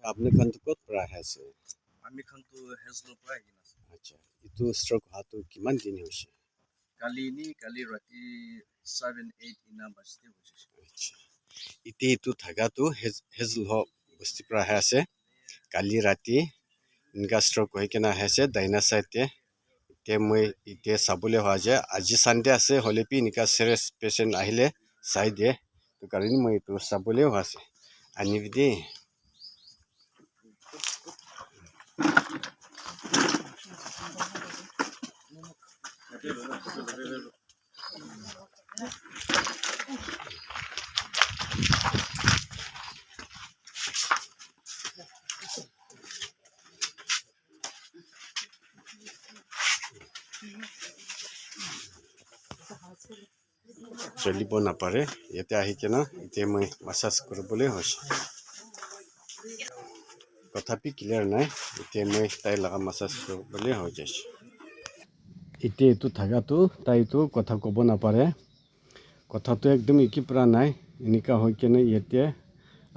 আপনি খানটো ক'ত পৰা আছে? আমি খানটো হেজলৰ পৰা আহি আছে। আচ্ছা, এইটো ষ্ট্ৰক হোৱাটো কিমান দিন হৈছে? কালি ৰাতি 7-8 ইনা বাজতে হৈছে। আচ্ছা, এতিয়া এইটো থাকাটো হেজল বস্তিৰ পৰা আহি আছে। কালি ৰাতি এনেকা ষ্ট্ৰক হৈ কেনে আহি আছে ডাইনা চাইডে। এতিয়া মই এতিয়া চাবলৈ হোৱা যায় আজি চানডে আছে হ'লে এনেকা চিৰিয়াছ পেচেণ্ট আহিলে চাই দিয়ে। সেইটো কাৰণে মই এইটো চাবলৈ হোৱা আছে আনিবি দেই। চলিব নাপাৰে ইয়াতে আহি কেনে এতিয়া মই মাছাজ কৰিবলৈ হৈছে। তথাপি ক্লিয়াৰ নাই, এতিয়া মই তাই লগা মাছাজ কৰিবলৈ হৈ যাইছে। এতিয়া এইটো থাকাটো তাইতো কথা ক'ব নাপাৰে, কথাটো একদম একি পৰা নাই। এনেকা হৈ কেনে ইয়াতে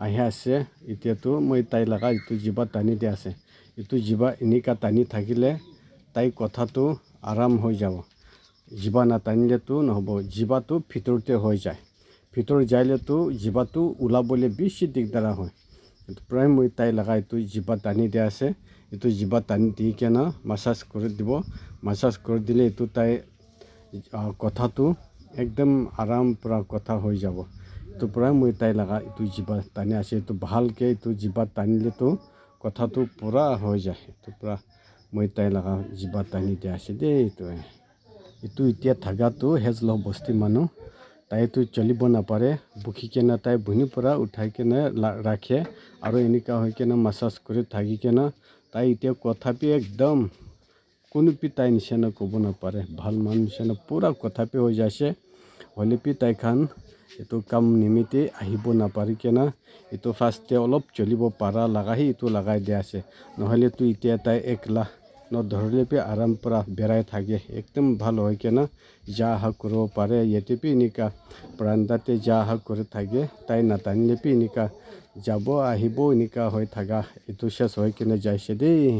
আহি আছে। এতিয়াতো মই তাই লগা এইটো জিভা টানি দি আছে। এইটো জিভা এনেকা টানি থাকিলে তাই কথাটো আৰাম হৈ যাব। জিভা নাটানিলেতো নহ'ব, জিভাটো ভিতৰতে হৈ যায়। ভিতৰত যাইলেতো জিভাটো ওলাবলৈ বেছি দিগদাৰ হয়। প্ৰায় মই তাই লগা এইটো জিভা টানি দি আছে। এইটো জিভা টানি দি কেনে মাছাজ কৰি দিব। মাছাজ কৰি দিলে এইটো তাই কথাটো একদম আৰাম পৰা কথা হৈ যাব। এইটো প্ৰায় মই তাই লগা এইটো জিভা টানি আছে। এইটো ভালকৈ এইটো জিভা টানিলেতো কথাটো পূৰা হৈ যায়। এইটো পূৰা মই তাই লগা জিভা টানি দি আছে দেই। এইটো এতিয়া থাকাটো হেজল বস্তি মানুহ, তাইতো চলিব নাপাৰে। বহি কেনে তাই ভূঁইৰ পৰা উঠাই কেনে ৰাখে আৰু এনেকা হৈ কেনে মাছাজ কৰি থাকি কেনে তাই এতিয়া কথাপি একদম কোনোপি তাই নিচিনা ক'ব নাপাৰে। ভাল মানুহ নিচিনা পূৰা কথাপি হৈ যাইছে। হ'লেপি তাইখান এইটো কাম নিমিত্তে আহিব নাপাৰি কেনে এইটো ফাৰ্ষ্টে অলপ চলিব পাৰা লাগাহি এইটো লগাই দিয়া আছে। নহ'লেতো এতিয়া তাই একলা নধৰিলেপি আৰাম পৰা বেৰাই থাকে। একদম ভাল হৈ কেনে যা আহা কৰিব পাৰে। ইয়াতেপি এনেকা বাৰাণ্ডাতে যা আহা কৰি থাকে। তাই নাটানিলেপি এনেকা যাব আহিব এনেকা হৈ থাকা। এইটো চেছ হৈ কেনে যাইছে দেই।